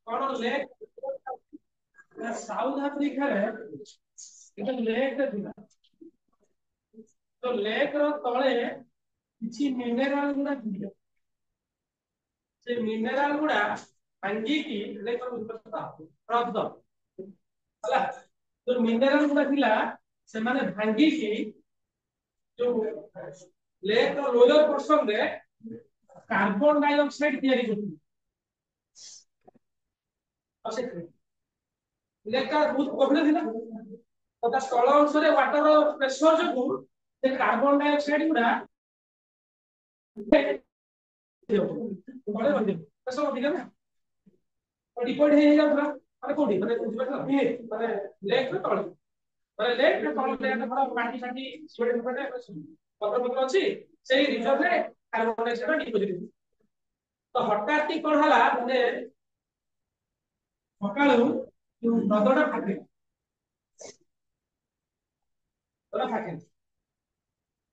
कौन lake south Africa रे एक लेक थिला तो लेक रो तळे किछि मिनरल गुडा थिले से मिनरल गुडा भांगी की लेक रो ह्रद हला जो मिनरल गुडा थिला से माने भांगी की जो लेक रो लोअर पोर्शन रे कार्बन डाइऑक्साइड तयारी करथि असे लेक का बहुत गभीर थिला तो ता स्थल अंश रे वाटर प्रेशर जो से कार्बन डाइऑक्साइड गुडा बड़े बंदे प्रेशर अधिक ना डिपोट हे जाउला माने कोडी माने माने लेक रे तळे माने लेक रे तळे लेक थोड़ा पानी छाटी स्टोरेज पटे पत्र पत्र अछि सेही रिजर्व रे कार्बन डाइऑक्साइड डिपोजिट तो हठात टी कोन हला माने सकाळू नदडा फाटे तोरा फाटे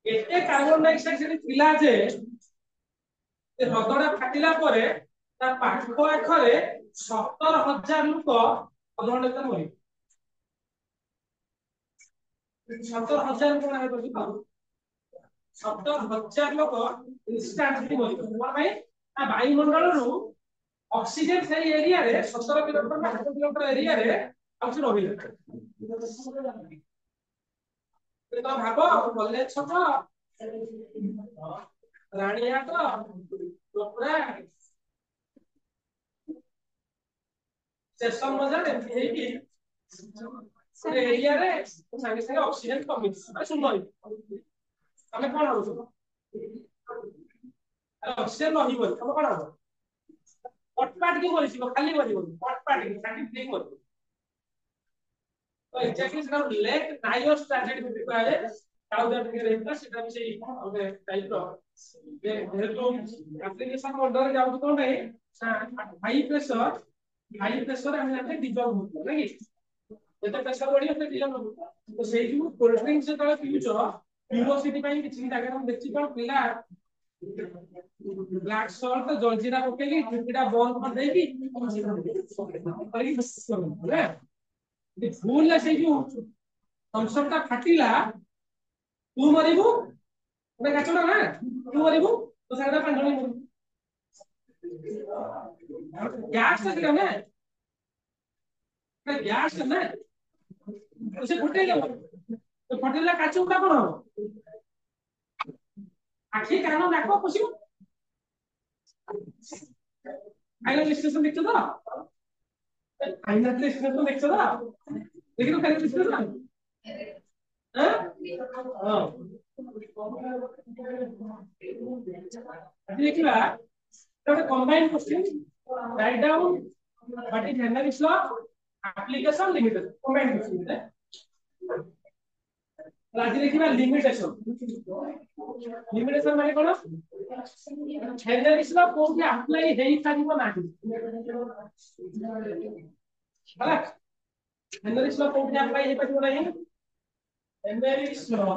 एते कार्बन डाइऑक्साइड सेठी थिला जे से नदडा फाटिला परे ता पाखो आखरे 17,000 लोक अधघंटे तक मरि 17,000 कोन है बसी 17,000 लोक इंस्टेंटली मरि कोन भाई आ वायुमंडल रु ऑक्सीजन से एरिया रे 17 किलोमीटर ना 8 किलोमीटर एरिया रे आउछ रहिला तो भाबो कॉलेज छक राणीहाट टोपरा स्टेशन बाजार एमती है कि से एरिया रे संगे संगे ऑक्सीजन कमी अरे सुन भाई हमें कोन हो अरे ऑक्सीजन नहीं बोल हम कोन हो पटपाट की बोली खाली बोली पटपाट की काटी ठीक बोली तो एग्जैक्टली सेटा लेक नाइस स्ट्रैटेजी में बिकाए साउथ अफ्रीका रहता सेटा भी सेही ओके टाइप रो जेहेतु एप्लीकेशन ऑर्डर जाउ तो नहीं हाई प्रेशर हम जानते डिजॉल्व होता है नहीं जते प्रेशर बढ़ी होते डिजॉल्व होता तो सेही जो कोल्ड ड्रिंक से तळे पिउछ क्यूरोसिटी ପାଇଁ କିଛି ଜାଗାରେ हम देखछि कोन पिला ब्लैक सॉल्ट जलजीरा पकेली ठिकिटा बंद कर देकी करे ये भूल से जो थम्सअप फाटिला तू मरिबू गोटे काचड़ा ना तू मरिबू तो सारा पांच जण मरिबू गैस था ना गैस ना तो से फुटे गयो तो फटिला काचुटा कोन हो आखि कान नाक पसिबो फाइनल स्टेशन देखছো তো फाइनल स्टेशन देखছো তো देखिनो फाइनल स्टेशन हां हां देखिला ଗୋଟେ combined question write down what is Henry's law application limited combined question आज देखिबा लिमिटेशन लिमिटेशन माने कोन Henry's law कोठी अप्लाई हेई पारिबो नाही होला Henry's law कोठी अप्लाई हेई पारिबो नाही Henry's law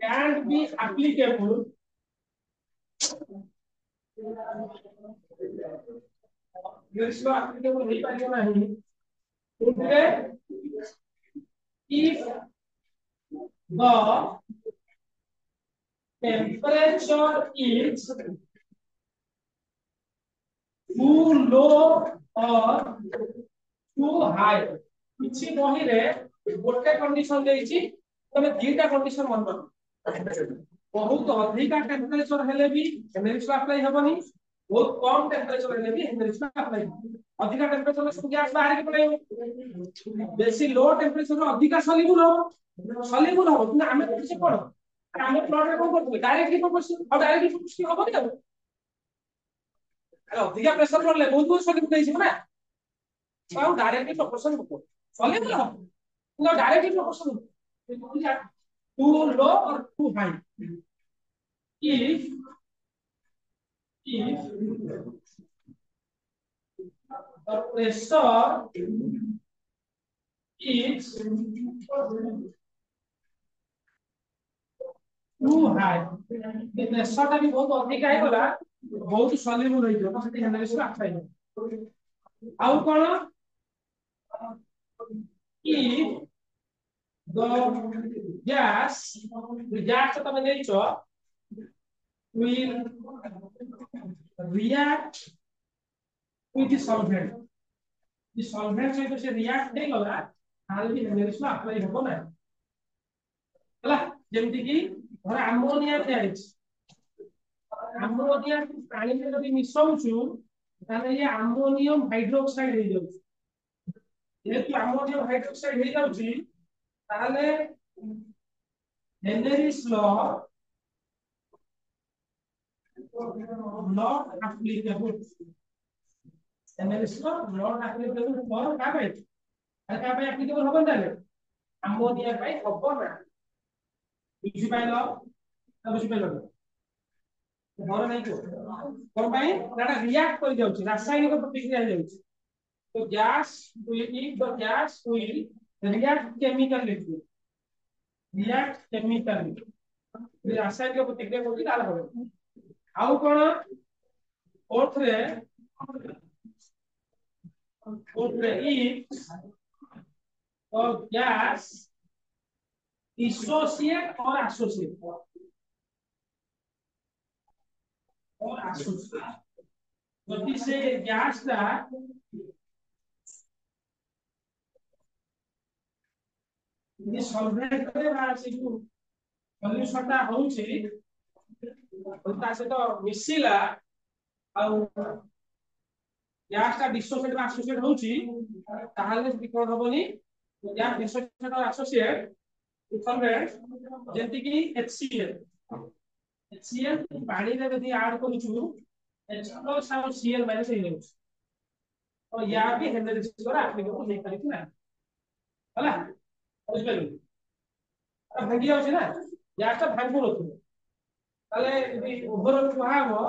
can be applicable Henry's law applicable हेई पारिबो नाही if the temperature is too low or too high किछि बही रे गोटे कंडीशन देछि तमे दीटा कंडीशन मन बहुत अधिका टेंपरेचर हेले भी हेनरिस अप्लाई हेबनी बहुत कम टेंपरेचर हेले भी हेनरिस अप्लाई अधिका टेंपरेचर में सब गैस बाहर के पड़े बेसी लो टेंपरेचर में अधिका सॉल्युबल हो कि हमें किछि पड़ो हमें प्लॉट रे कोन करथि डायरेक्टली प्रोपोर्शन और डायरेक्टली प्रोपोर्शन होबो कि अरे अधिका प्रेशर पड़ले बहुत सॉल्युबल देछि ना और डायरेक्टली प्रोपोर्शन होबो सॉल्युबल हो no directly proportional too low or too high if the pressure is too high the pressure टा भी बहुत अधिक है बोला ବହୁତ ସଲ୍ୟୁବଲ ହେଇଯିବ ସେଠି ହେନେରିସ୍ ଆପ୍ଲାଏ ହେବ। ଆଉ କଣ କି gas gas ତମେ ନେଇଛ will react with the solvent the solvent ସହିତ ସେ react ହେଇଗଲା ତାହେଲେ ବି ହେନେରିସ୍ ଆପ୍ଲାଏ ହେବ ନା ହେଲା ଯେମିତି କି ଧର ଆମୋନିଆ ତିଆରିଛି ଆମୋନିଆ ପାଣିରେ ଯଦି ମିଶଉଛୁ ତାହେଲେ ଇଏ ଆମୋନିୟମ ହାଇଡ୍ରୋକ୍ସାଇଡ ହେଇଯାଉଛି ଯେହେତୁ ଆମୋନିୟମ ହାଇଡ୍ରୋକ୍ସାଇଡ ହେଇଯାଉଛି ताले हेनरी's law not applicable हेनरी's law not applicable for का भाई का भाई applicable होबन ताले अमोनिया भाई होबो ना बुझी पाइलो ना बुझी पाइलो घर नहीं को कोन भाई नाटा रिएक्ट कर जाउची रासायनिक प्रतिक्रिया हो जाउची तो gas will if the gas will react chemically रासायनिक प्रतिक्रिया होगी ताला हो आउ कोन ओथरे if or gas dissociate or associate जदि से गैस ता ये सॉल्वेंट करे बा से सॉल्यूशन ता होउची ता से तो मिसिला आउ गैस ता डिसोसिएट बा एसोसिएट होउची ताहाले कोन होबनी गैस डिसोसिएट और एसोसिएट सॉल्वेंट जेंति की HCl HCl पानी रे यदि ऐड करूछु H+ और Cl- हो जाउची और या भी हेनरीज द्वारा एप्लीकेबल नहीं करित ना होला बुझ पाइलु भांगी जाउची ना गैस ता भांगु नथु ताले यदि ओवरऑल कुहाबो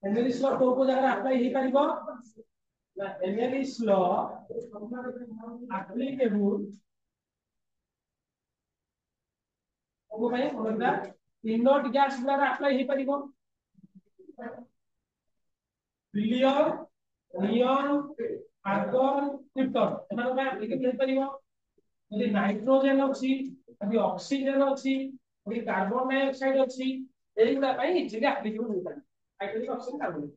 हेनरीज लॉ को जगह अप्लाई ही परिबो ना हेनरीज लॉ एप्लीकेबल को भाई बोलदा इनोट गैस द्वारा अप्लाई ही परिबो हिलियम नियन आर्गन क्रिप्टन एमान का एप्लीकेबल ही परिबो यदि नाइट्रोजन अछि यदि ऑक्सीजन अछि यदि कार्बन डाइऑक्साइड अछि एइगुडा पई इजिली एप्लीकेबल होई पारे हाइड्रोजन ऑक्सीजन कार्बन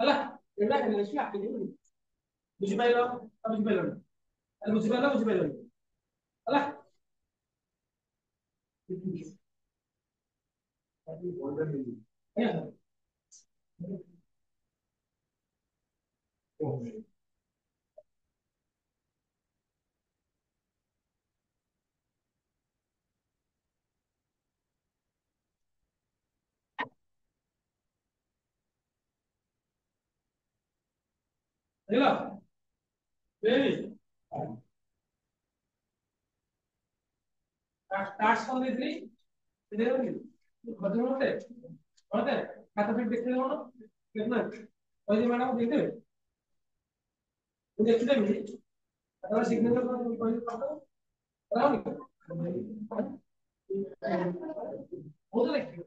हला एइगुडा हेनरीज लॉ एप्लीकेबल बुझि पाइलो बुझि पाइलो बुझि पाइलो हला हेलो बेबी टास्क कर देली देली बदल होते होते खाता फिर देखले होनो कितना ओई मैडम देख दे देख दे मी अगर सिग्नेचर को कोई करतो राउंड हो तो देख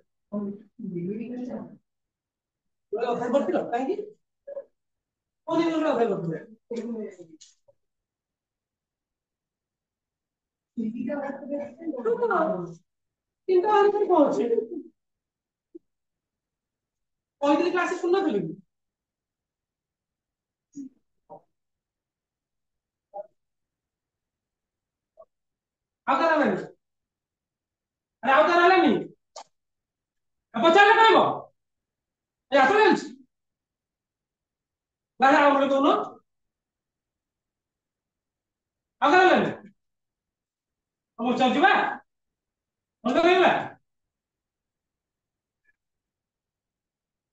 वो अफर करतिलो काहे की कोनी नो अफर करतिलो কিন্তু আমি কি বলছি ওই দিন ক্লাসে শুননা দিলি আউতারা নাই আরে আউতারা লানি পচারে কইব এই আসলে লাগে আউরে কোন আউতারা লানি আমার চল ଯିବା মনে কইবা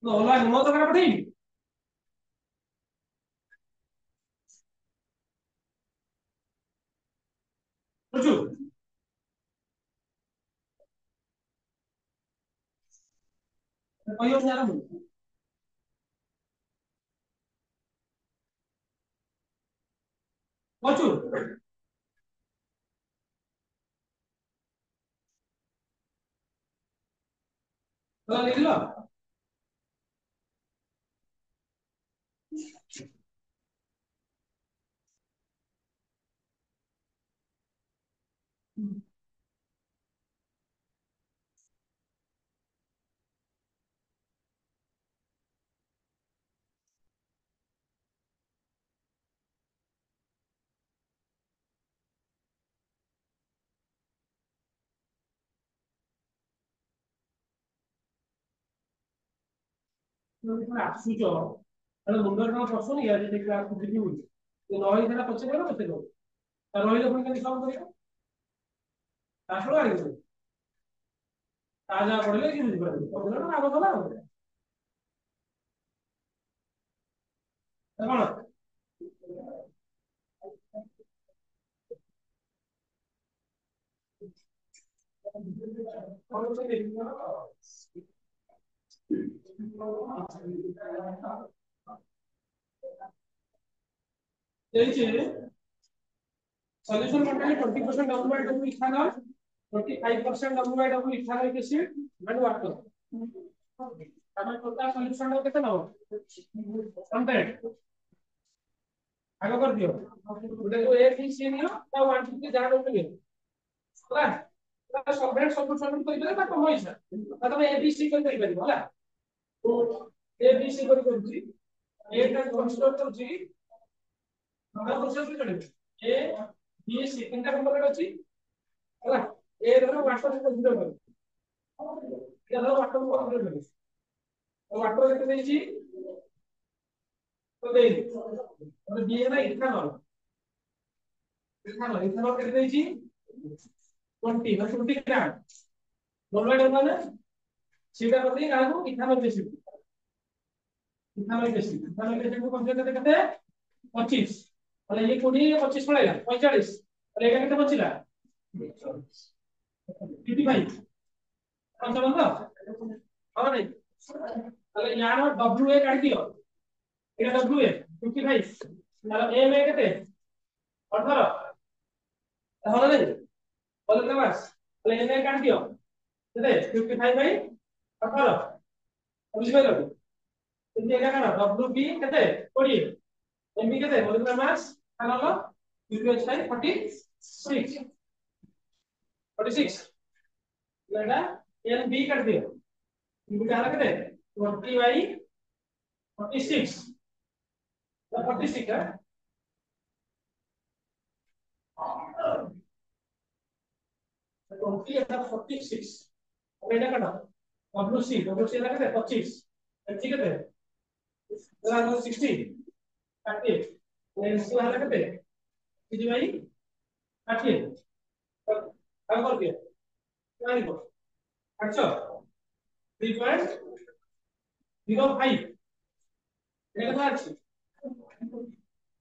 তো অনলাইন মো তো করে পঠাই বুঝু কইও না বুঝু तो लिख लो ଆସୁଛ ତାହେଲେ ମୁଣ୍ଡରେ କଣ ପଶୁନି ଆଜି ଦେଖିଲା ବୁଝି ହଉଛି ନହେଲେ ସେଟା ପଚାରିବ ନା ପଚାରିବ ରହିଲେ ପୁଣି କେମିତି କାମ କରିବ ତାଠୁ ଆଣିବ ତା ଯାହା ପଡିଲେ କି ବୁଝିପାରିବ ପଡିଲେ ନା ଆଗ କଲା ଆଉ କଣ solution contain 20% W by W ethanol, 25% W by W ethanoic acid and water. ଆମେ total solution ଟା କେତେ ନବ 100 ଆଗ କରି ଦିଅ ଗୋଟେ ଯୋଉ A B C ନିଅ ତା 1 2 3 ଯାହା ରହୁଛି ନିଅ ହେଲା ତା ସବଜେକ୍ଟ ସବୁ ସବମିଟ କରିଦେଲେ ତା ତମ ଇଚ୍ଛା ତା ତମେ A B C କରି କରିପାରିବ ହେଲା ତ A B C କରି କରୁଛି A ଟା କନସିଡର କରୁଛି আমরা প্রসেস করে এ বি সি তিনটা কম্পোনেন্ট আছে ହେଲା এ ধরো ওয়াটার কনসিডর করো এটা ধরো ওয়াটার কনসিডর করো তো ওয়াটার কেটে দিয়েছি তো দেই তাহলে বি এর ইথানল ইথানল ইথানল কেটে দিয়েছি 20 মানে 20 গ্রাম বলবাই মানে সেটা করতে কারণ ইথানল বেশি ইথানল বেশি কনসিডর করতে 25 তাহলে এই 20 25 পড়েগা 45 তাহলে এটা কেটে বচিলা 55 पंचावन तो हाँ नहीं अगर यहाँ W A काट दियो ये W A 55 मतलब A में कितने 18 हाँ नहीं बोले ना बस अगर A में काट दियो कितने 55 भाई 18 बुझ गए लोग इनके क्या करना W B कितने 20 M B कितने बोले ना बस क्या लो UPH है 46 लेना N B कर दियो इनको क्या रखते हैं 20 by 46 46 है 20 है 46 अब ये क्या WC रखते हैं 25 ठीक है जरा 60 काटिए NC वाला रखते हैं कितनी भाई काटिए अब कर दिया क्या लिखो अच्छा 3.05 ये कितना আছে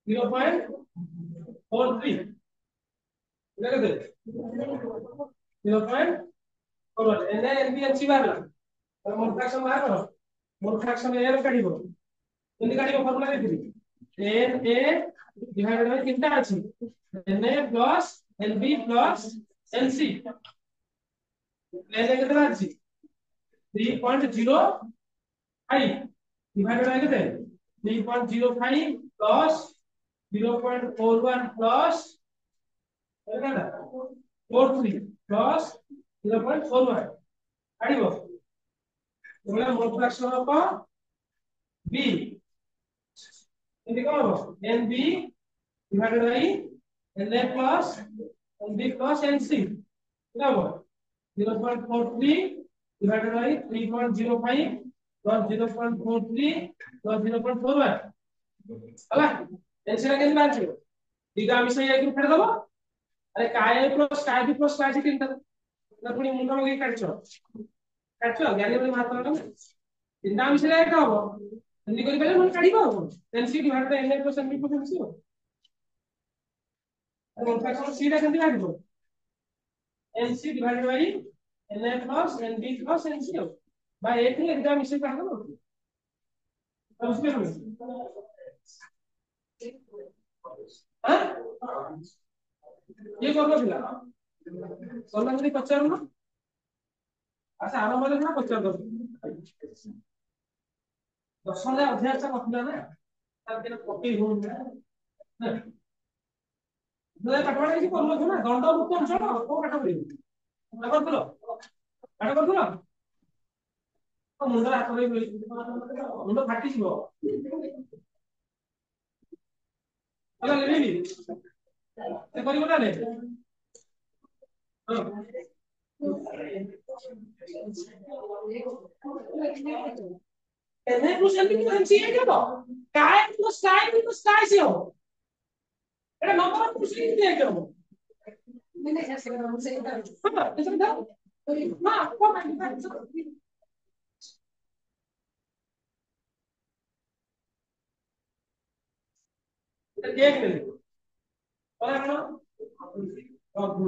0.43 এটা কত 0.41 এনে এনবি এনসি বারলা মোর ফ্র্যাকশন বাহার করো মোর ফ্র্যাকশন এর কাটিব কেমনি কাটিব ফর্মুলা দেখিবি এন এ ডিভাইডেড বাই তিনটা আছে N A plus N B plus N C N A কত আছে 3.05 divided by कितने 3.05 plus 0.41 plus 43 plus 0.41 आइबो एबला मोल फ्रैक्शन ऑफ b इनके कौन हो nb divided by na plus nb plus nc क्या हो 0.43 divided by 3.05 plus 0.43 plus 0.41 ହେଲା एनसी ला केन बांचो दिगा मिसई आइकु फेर दबो अरे काय प्लस काय बी प्लस काय तीनटा ना पुनी मुंडा मगे काटछो ज्ञानी बली मात्र ना तीनटा मिसई आइ का हो एंदी करि पले मन काढी को n c divide by n plus n b plus n c हो अरे मन फ्रैक्शन सी टा केंदी लागो n c divided by n plus n b plus n c हो भाई एक ही एग्जाम इसे कहा ना अब उसमें हां ये कौन बोला सोना नहीं पचार ना अच्छा आराम वाले ना पचार दो ଦଶମରେ ଅଧ୍ୟାୟଟା ନଥିଲା ନା ତାର କେତେ କପି ହଉନି ନା ଦୁଏ ପାଠ କିଛି କରୁନଥିଲ ନା ଦଣ୍ଡମୁକ୍ତ ଅଞ୍ଚଳ କୋଉ ପାଠ ପଢିବୁ ପାଠ କରୁଥିଲ ମୁଣ୍ଡରେ ହାତ ଦେଇ ମୁଣ୍ଡ ଫାଟିଯିବ ହେଲା ଲେଖିବି ସେ କରିବ ନା ନାଇଁ Evolution itu hanya dia toh. Sky itu sky sih oh. Ada nomor pusing dia gitu. Ini saya sekarang mau saya tahu. Apa? Saya tahu. Nah, kok kan kita dia gitu. Orang Raghu.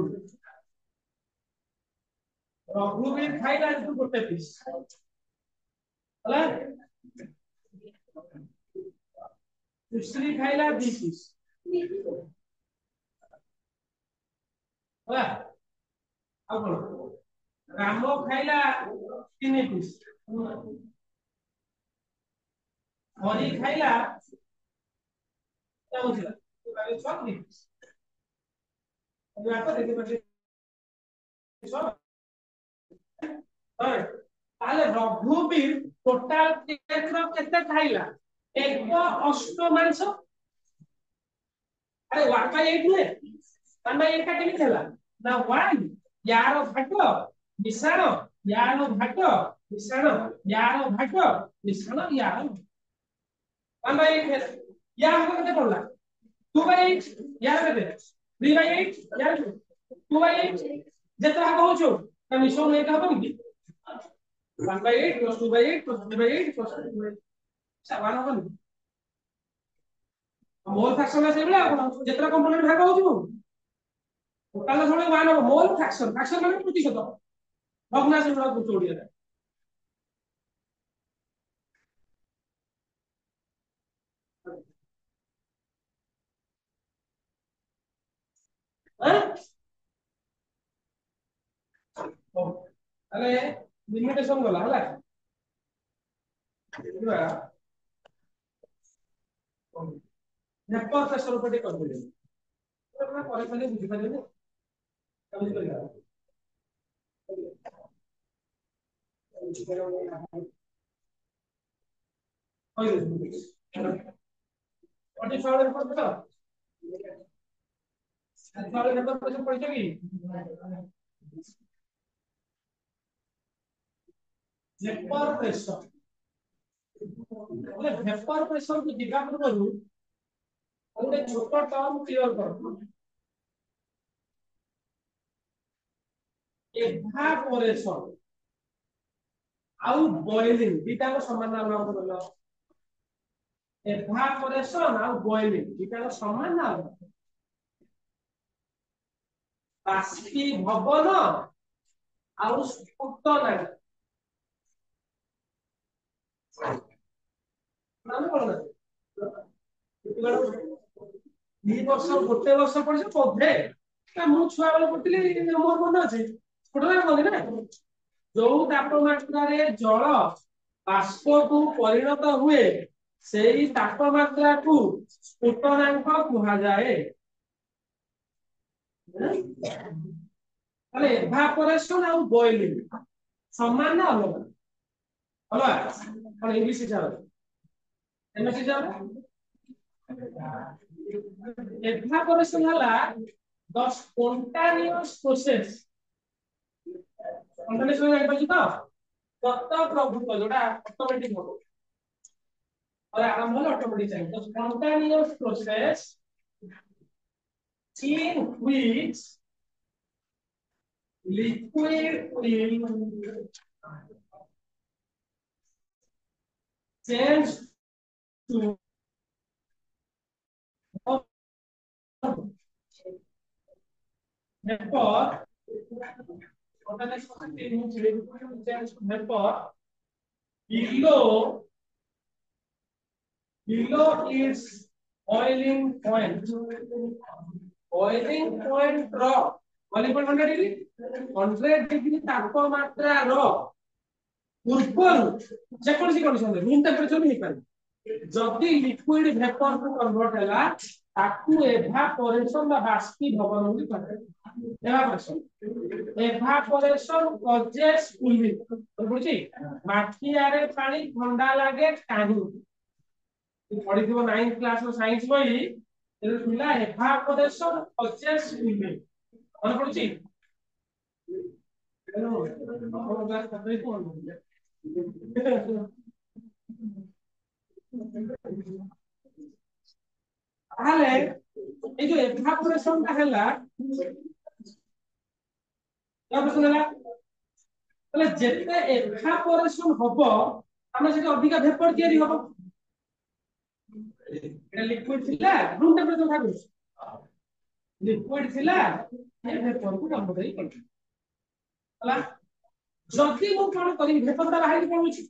Raghu में खाई ना itu करते piece. Lah. दूसरी खाई ला 20 piece. Lah. अब रामो खाइला 3 piece Hari खाइला क्या बुझला तो काले 6 पीस अब आपको देखते बच्चे 6 हां ताले रघुबीर टोटल केत्र केते खाइला एक अष्ट मांस अरे 1/8 ने 1/8 का केनी थला ना 1 यार भाग मिश्रण यार भाग मिश्रण यार भाग मिश्रण यार 1/8 यार हमको कितने पड़ला 2/8 यार केते 3/8 यार 2/8 जेतरा कहू छु ना मिश्रण एक हबन की 1/8 plus 2/8 plus 3/8 plus 2/8 समान हबन मोल फ्रैक्शन है सेबला जेतरा कंपोनेंट भाग कहू छु टोटल थोड़े 1 हो मोल फ्रैक्शन फ्रैक्शन माने प्रतिशत भग्नांश में कुछ ओडिया हां अरे लिमिटेशन गला हला बुझा नेटवर्क प्रेशर ऊपर कर दिले तो करे खाली बुझी पाले ने समझ गया व्हाट इज आवर रिपोर्ट बता सारे नेटवर्क प्रेशर पड़ जाएगी नेटवर्क प्रेशर बोले वेपर प्रेशर को दिखा करू और एक छोटा टर्म क्लियर कर evaporation ଆଉ boiling ଦିଟା ସମାନ ନାମ କହିଲ evaporation ଆଉ boiling ଦିଟା ସମାନ ନାମ ବାଷ୍ପୀଭବନ ଆଉ ସ୍ଫୁଟନ ନାମ କଣ ଦି ବର୍ଷ ଗୋଟେ ବର୍ଷ ପଡିଛି ବୋଧେ ମୁଁ ଛୁଆ ବେଳେ ପଢିଥିଲି ମୋର ମନେ ଅଛି ସ୍ଫୁଟନ କହନ୍ତି ନା जो तापमात्रा जल बाष्पू परिणत हुए से तापमात्रा को स्फुटनांक कहुए एभापोरेशन और बॉइलिंग समान ना अलग अलग इंग्लिश हिसाब एभापोरेशन हला द स्पॉन्टेनियस प्रोसेस कंडीशन जानि पछि तो तत्व प्रभुत्व जोटा ऑटोमेटिक हो और आरंभ होल ऑटोमेटिक चाहिए तो spontaneous process in which liquid will change to vapor below its boiling point. Boiling point raw. 100 degree तापमात्रा raw ପୂର୍ବରୁ ଯେକୌଣସି କଣ୍ଡିସନରେ ରୁମ୍ ଟେମ୍ପରେଚର ବି ହେଇପାରେ ଯଦି ଲିକ୍ୱିଡ ଭେପର କୁ କନଭର୍ଟ ହେଲା ତାକୁ ଏଭାପୋରେସନ ବା ବାଷ୍ପୀଭବନ ବୋଲି କୁହାଯାଏ ଏଭାପୋରେସନ କଜେସ୍ କୁଲିଂ ବୁଝୁଛି ମାଠିଆରେ ପାଣି ଥଣ୍ଡା ଲାଗେ କାହିଁକି ପଢିଥିବ 9th କ୍ଲାସ ର ସାଇନ୍ସ ବହି ଥିଲା ଏଭାପୋରେସନ କଜେସ୍ କୁଲିଂ ମନେ ପଡୁଛି ତାହେଲେ এই যে এভাপোরেশনটা ହେଲା এভাপোরেশন ହେଲା তাহলে যেতে এভাপোরেশন হব আমরা সেটা অধিক ভেপর তৈরি হব এটা লিকুইড ଥିଲା রুম টেম্পারেচর থাকবে লিকুইড ଥିଲା এই ভেপর କୁ কনভর্ট କରି করব ହେଲା যদি ମୁଁ କଣ କରିବି ଭେପରଟା ବାହାରି ପଡୁଛି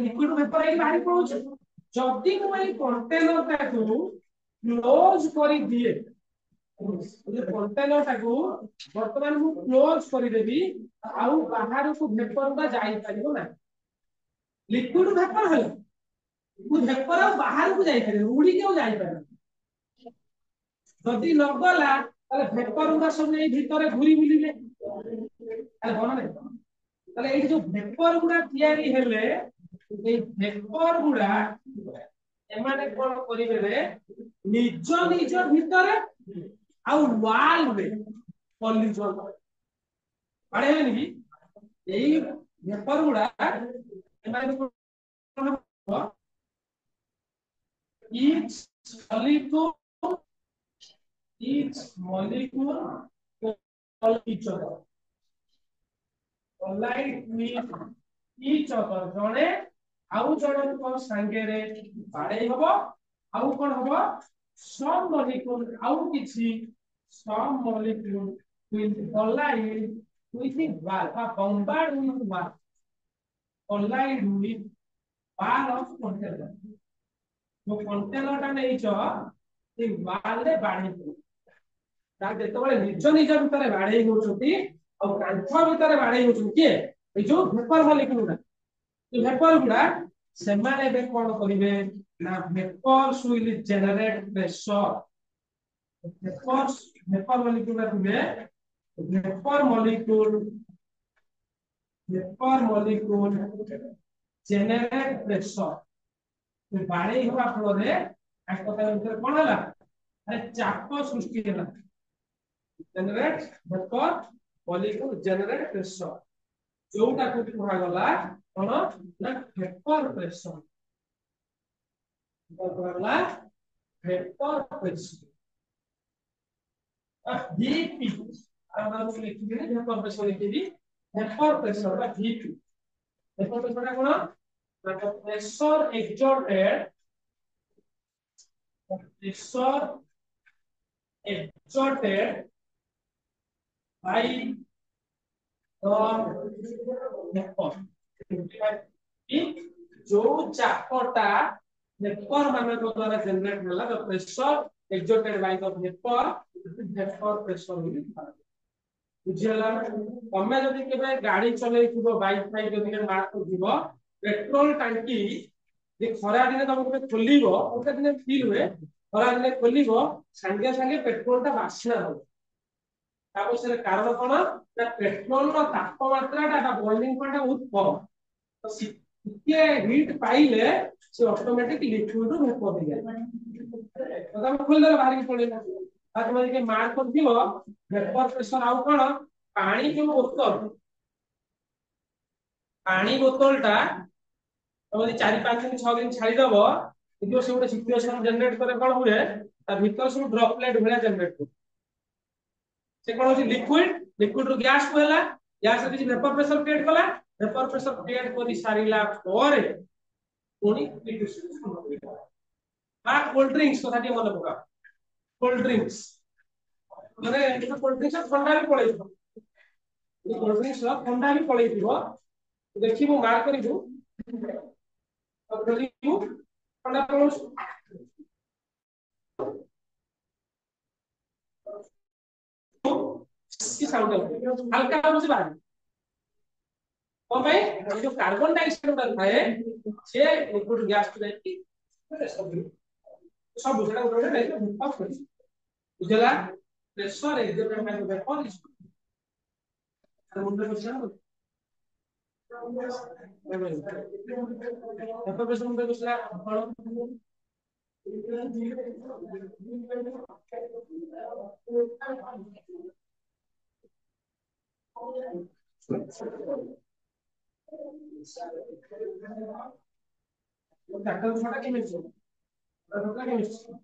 লিকুইড ভেপর ହେଇକି ବାହାରି ପଡୁଛି ଯଦି ମୁଁ এই କଣ୍ଟେନରଟାକୁ କ୍ଲୋଜ କରି ଦିଏ କଣ୍ଟେନରଟାକୁ ବର୍ତ୍ତମାନ ମୁଁ କ୍ଲୋଜ କରିଦେବି ଆଉ ବାହାରକୁ ଭେପରଟା ଯାଇପାରିବ ନାହିଁ ଲିକ୍ୱିଡ ଭେପର ହେଲା ମୁଁ ଭେପର ଆଉ ବାହାରକୁ ଯାଇପାରିବ ଉଡିକି ଆଉ ଯାଇପାରିବ ଯଦି ନ ଗଲା ତାହେଲେ ଭେପର ଗୁଡା ସବୁ ଏଇ ଭିତରେ ଘୁରି ବୁଲିବେ ତାହେଲେ ଭଲ ନାହିଁ ତାହେଲେ ଏଇ ଯୋଉ ଭେପର ଗୁଡା ତିଆରି ହେଲେ এই ভেপর গুড়া এমানে কোন করিবে নিজ নিজ ভিতরে ଆଉ ওয়াল রে কলিজন আড়ে হেনি কি এই ভেপর গুড়া এমানে each molecule collide each other collide with each other ଜଣେ ଆଉ ଜଣଙ୍କ ସାଙ୍ଗରେ ବାଡେଇ ହବ ଆଉ କଣ ହବ some molecule ଆଉ କିଛି some molecule will collide with the wall or bombard with wall collide with wall of container जो container ଟା ନେଇଛ ସେ wall ରେ ବାଡେଇ ହବ ତା ଯେତେବେଳେ ନିଜ ନିଜ ଭିତରେ ବାଡେଇ ହଉଛନ୍ତି ଆଉ କାନ୍ଥ ଭିତରେ ବାଡେଇ ହଉଛନ୍ତି କିଏ এই ଯୋଉ ଭେପର molecule ଗୁଡା ভেপর গুড়া ସେମାନେ ଏବେ କଣ କରିବେ ନା vapors will generate pressure vapor molecule ଥିବେ vapor molecule generate pressure ବାଡେଇ ହେବା ଫଳରେ ତାଙ୍କ ଭିତରେ କଣ ହେଲା ଆରେ ଚାପ ସୃଷ୍ଟି ହେଲା generate vapor molecule generate pressure जोटा को कुहागला कोन ना वेपर प्रेशर कुहागला वेपर प्रेशर Vp আমরা লিখি দিলে वेपर प्रेशर लिखिबी वेपर प्रेशर বা Vp वेपर प्रेशर টা কোন না প্রেশর exerted by जो चापटा वेपर मानक द्वारा जनरेट होला the pressure exerted by the vapour pressure होली बुझियला तमे जदी केबे गाड़ी चलेइथिबो बाइक फाइक जदी मार्क दिबो पेट्रोल टंकी जे खरा दिने तमे केबे खोलिबो ओते दिने फील हुए खरा दिने खोलिबो संगे संगे पेट्रोल ता बास्ना हो तापसरे कारण कोन ना पेट्रोल रो तापमात्राटा बॉइलिंग पॉइंट बहुत कम तो ये हीट पाइले से ऑटोमेटिक लिक्विड रो वेपर हो जाय तो हम खोल दे बाहर की पड़ेगा आ तुम जे मार्क कर दियो वेपर प्रेशर आउ कोन पानी जो बोतल टा तुम 4-5 दिन 6 दिन छाड़ी दबो देखियो से गोटे सिचुएशन जनरेट करे कोन हुए ता भीतर सब ड्रॉपलेट भलिया जनरेट हो से कोन होची लिक्विड रो गैस को हला गैस से वेपर प्रेशर क्रिएट कला वेपर प्रेशर क्रिएट करी सारिला परे कोनी डिस्ट्रीब्यूशन बा कोल्ड ड्रिंक्स कथा टी मन पका कोल्ड ड्रिंक्स माने ये कोल्ड ड्रिंक्स ठंडा भी पड़े ये कोल्ड ड्रिंक्स ठंडा भी पड़े दिबो देखिबो मार करिबो और करिबो ठंडा पड़ो की साउंड हल्का हो से बाहर कौन भाई ये जो कार्बन डाइऑक्साइड उड़ा थाए से लिक्विड गैस को जाई सब बुझला उड़ा नहीं ऑफ कर बुझला प्रेशर है जो मैं वेपन इस मुंडे बचना तो बस मुंडे बचला डॉक्टर छोटा chemistry doctor chemistry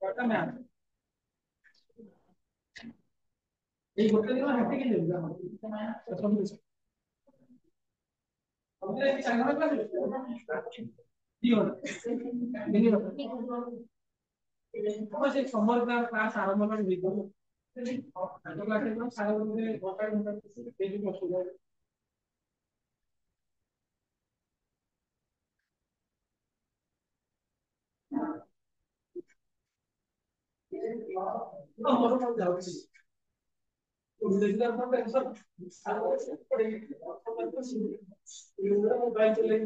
doctor ma'am ये गोटे दिन हटे के ले जा सब हमने एक संगठन का दियो मिनिमम बस एक समर क्लास आरंभ कर दी तो क्लास में सारा बंदे घंटा घंटा डेली पहुंच ଆମର କଣ ଯାଉଛି ଦେଖିଲା ପରେ ଟେନସନ ପଡେ ମୋବାଇଲ ଚଲେଇ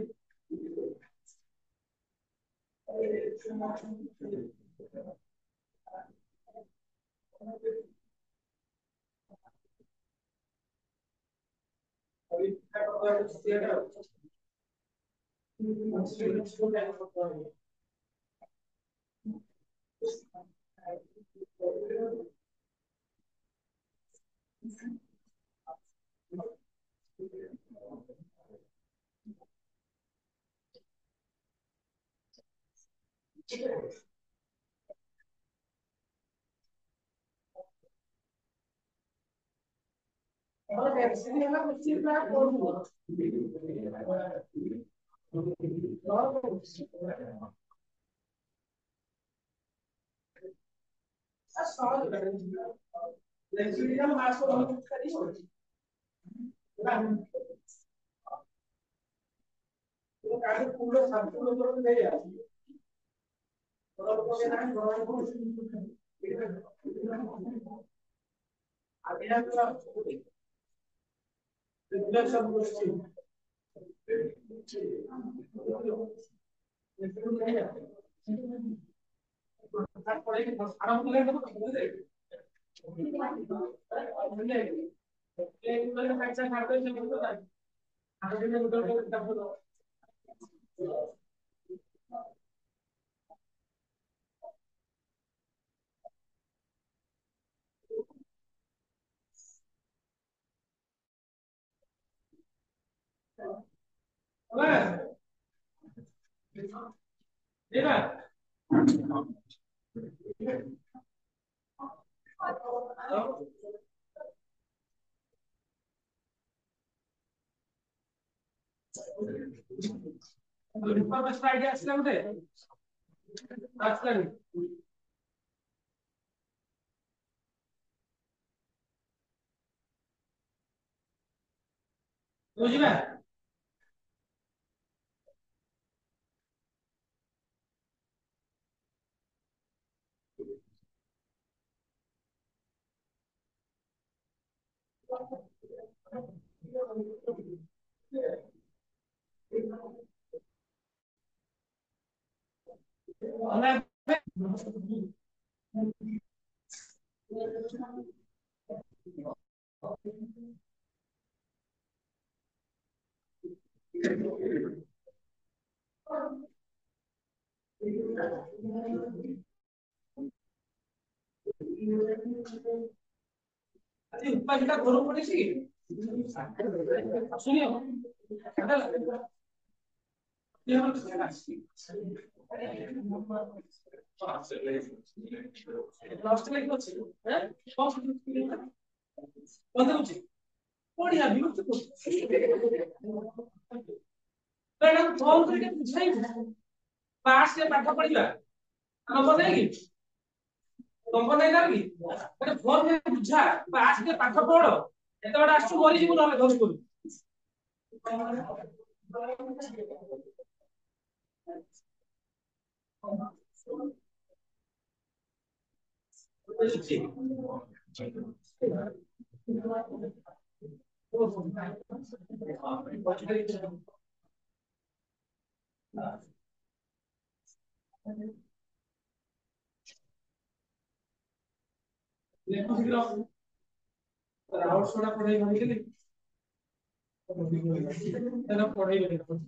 और वैक्सीन है ना बच्चे का कौन हुआ और सवाल वैक्सीन का मास्क को करी हो तो काहे पूरा सब लोग ले आ और लोगों के नाम आगे ना तो रेगुलर सब कुछ आराम कर आइडिया আসলে আসলে বুঝবে ଆଜି ଉପାସଟା ଘରକୁ ପଠେଇଛି ଶୁଣିବ ଲାଷ୍ଟ ଲାଗି ଅଛି ବନ୍ଦ ବଢିଆ ବିରକ୍ତ ଫୋନ କରିକି ବୁଝାଇବୁ ପାସ୍ ପାଠ ପଢିବା ନମ୍ବର ନାଇଁ नंबर नहीं लागी अरे फोन में बुझा पास के पाठ पढ़ एते बड़ आसु मरि जीव न घर को ଲେଖୁ ଶୀଘ୍ର ରାଉତ ସୋଡା ପଢେଇ ଭାବିଥିଲି ପଢେଇ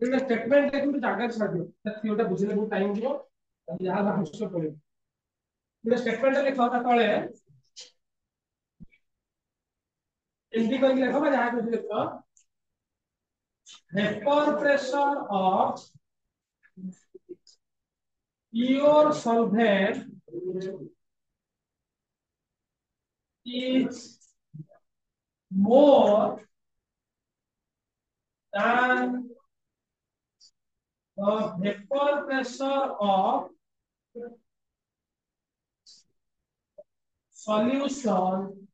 स्टेटमेंट देखो जागा छाड़ दियो थ्योटा बुझले बहुत टाइम दियो यहां भाषा पड़े स्टेटमेंट लिखो ता तळे एमडी करके लिखो बा जहां कुछ लिखो vapor pressure of your solvent is more than the vapor pressure of solution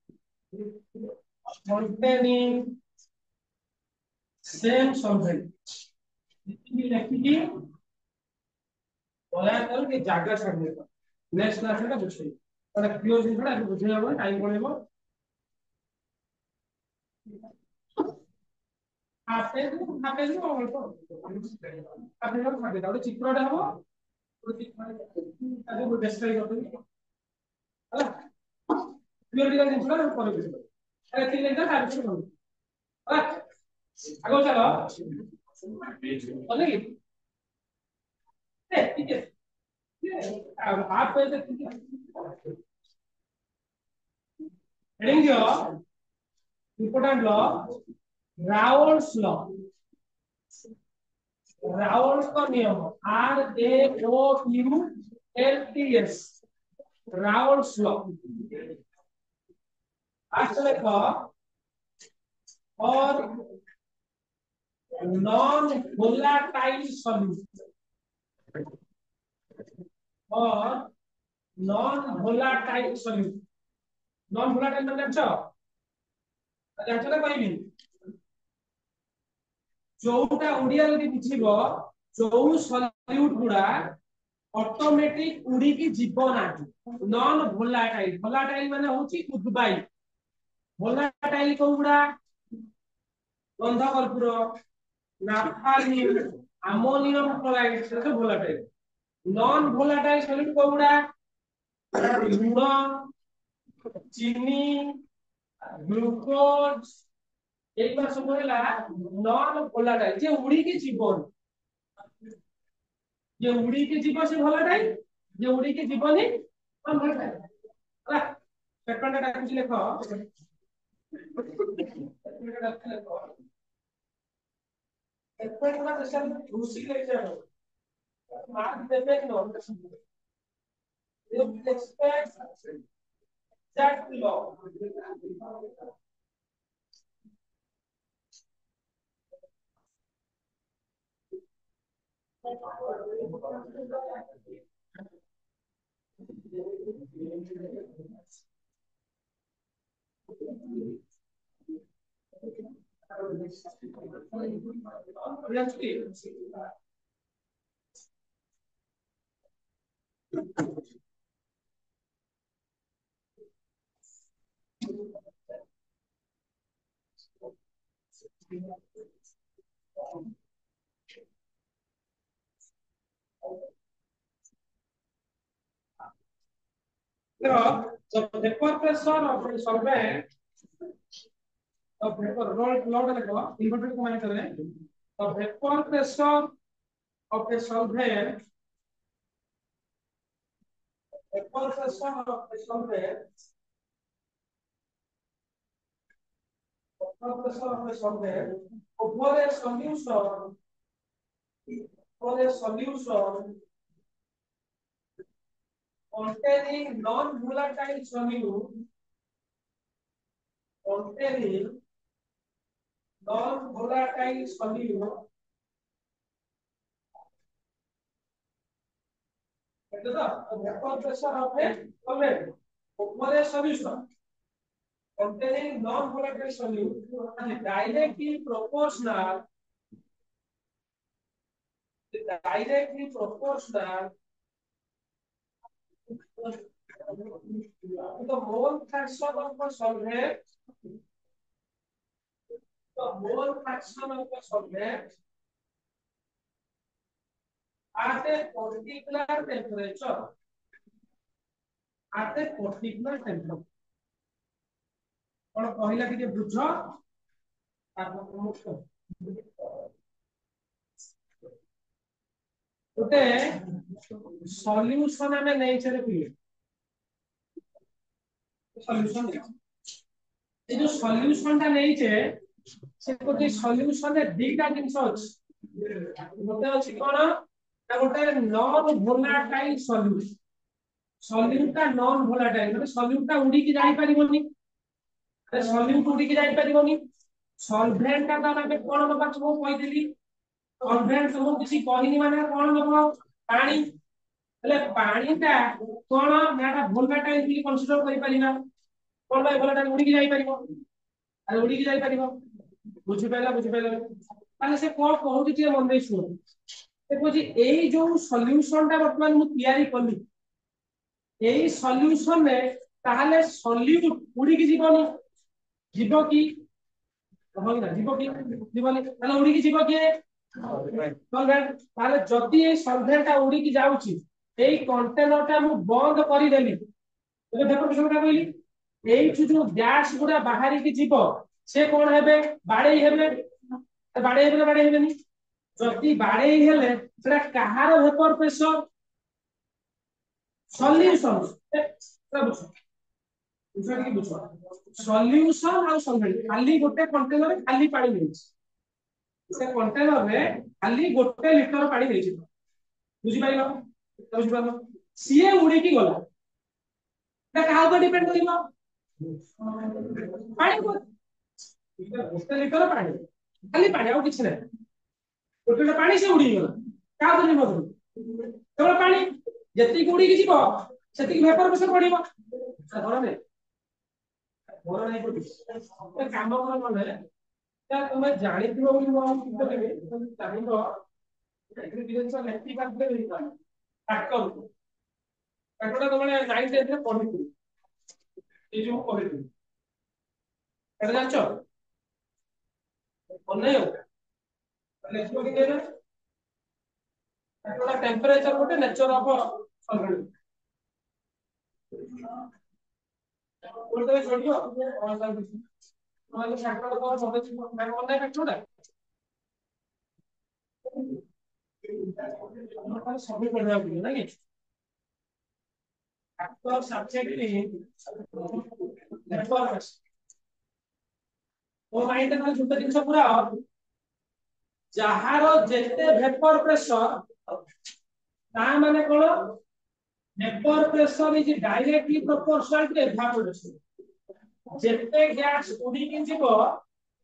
containing same solvent इतनी लिखी बोला करो कि जागा छाड़ देगा नेक्स्ट क्लास में पूछे और क्लियर दिन थोड़ा बुझे जाओ टाइम पड़ेगा आपे जो अल्प आपे जो छाड़ देता ଗୋଟେ ଚିତ୍ରଟେ ହବ ଗୋଟେ ଚିତ୍ର ତାକୁ ଗୋଟେ ଡିସ୍କ୍ରାଇବ କରିଦେବି ହେଲା क्लियर दिन थोड़ा ପରେ ବୁଝିବ अरे तीन लेकर तार से बोलो ହେଲା आगे चलो बोलेगी ठीक है अब आप पे हेडिंग दियो important law Raoult's law Raoul's का नियम RAOULTS राउल्स लॉ आजकल का और नॉन वोलेटाइल सॉल्यूशन और non volatile solution non volatile मतलब ना कहबी जोटा ओडिया रे बुझिबो जो सॉल्यूट गुडा ऑटोमेटिक उड़ी की जीवन आजु नॉन वोलेटाइल वोलेटाइल माने होची उद्बाई वोलेटाइल कोउडा गंधा कर्पूर नाफथालिन अमोनियम क्लोराइड से वोलेटाइल नॉन वोलेटाइल सॉल्यूट कोउडा लूण चीनी ग्लूकोज एक बार सब होला नॉन वोलेटाइल जे उड़ी के जीवन ये उड़ी के जीवन से वोलेटाइल ये उड़ी के जीवन ही नॉन वोलेटाइल ହେଲା पेपर डाटा कुछ लिखो पेपर का सेशन दूसरी लेक्चर मार्क देते हैं no you expect that law the vapor pressure of a solvent of vapor load लगो इन्वर्टर को माने करें the vapor pressure of a solvent vapor pressure of a solvent vapor pressure of a solvent over a solution containing non-volatile solute containing non-volatile solute vapor pressure of a solvent over a solution containing non-volatile solute directly proportional directly proportional to the mole fraction of the solvent, the mole fraction of the solvent at a particular temperature. At a particular temperature. कौन कहला कि बुझ गोटे solution हमें नहीं चले पिए solution ये जो सॉल्यूशन टा नहीं छे से गोटे सॉल्यूशन रे दीटा जिंस अछि गोटे अछि कोन ना गोटे नॉन वोलाटाइल सॉल्यूशन सॉल्यूट टा नॉन वोलाटाइल मतलब सॉल्यूट टा उड़ी की जाई परिबोनी अरे सॉल्यूट उड़ी की जाई परिबोनी सॉल्वेंट का नाम में कोन नबा को कहि देली सॉल्वेंट सब किसी कहिनी माने कोन नबा पानी એટલે પાણીଟା કોણ નાଟା ଭୋଲାଟାଇଲ ବୋଲି କନସିଡର କରିପାରିବା କୋन ଭାଇ ଭୋଲାଟାଇଲ ઉડી की जाई परिबो अरे उड़ी की जाई परिबो बुझि पाइला ताले से कोन कहूची जे मन दे सुन से कोची एई जो सॉल्यूशन टा वर्तमान मु तयारी करली एई सॉल्यूशन रे ताले सॉल्यूट उड़ी की जीवनी जीव की होई ना जीव की जीवनी ताले उड़ी की जीव के सॉल्वेंट ताले जति ए सॉल्वेंट टा उड़ी की जाउची एई कंटेनर टा मु बंद करी देली एबे देखो किछन का कहली एई जो गैस गुडा बाहरी की जीव से कोन हेबे बाडे हेबे हेबेनी जति बाडे हेले सेटा कहार वेपर प्रेशर सॉल्यूशन बुझो सॉल्यूशन और सॉल्वेंट खाली गोटे कंटेनर में खाली पानी नहीं से कंटेनर में खाली गोटे लीटर पानी नहीं बुझी पाइलो सीए उड़ी की गला এটা কার উপর ডিপেন্ড করিব পানি উপর গোটে লিটার পানি খালি পানি আর কিছু নাই গোটে পানি সে উড়ি গলা কার উপর নির্ভর করিব কেবল পানি যেতিকি উড়ি কি ଯିବ সেতিকি ভেপর প্রেসার পড়িব ঘর নাই পড়ি কাম কର মানে তা তুমি জাଣିଥିବ ବୋଲି ମୁଁ କିନ୍ତୁ କେବେ তুমি ଜାଣିବ ଏଗ୍ରିକଲଚର ଲେଖି ପାଖରେ ହେଇପାର ଟ୍ରାକ୍ଟର ଟ୍ରାକ୍ଟର ତମେ 9 10 ରେ ପଢିଥିବ ये जो कहली एटा जानछो ओने लेखो कि देना एटा टेंपरेचर गोटे नेचर ऑफ सॉल्वेंट बोलते छोड़ियो और सब कुछ मतलब फैक्टर को समझ मैं बोलना है फैक्टर है सभी पढ़ना है ना कि फैक्टर सब्जेक्टली नेटवर्क ओ माइंड का छोटा जिंस पूरा जहारो जेते वेपर प्रेशर ता माने कोन vapour pressure is directly proportional to evaporation जेते गैस उडी कि जीवो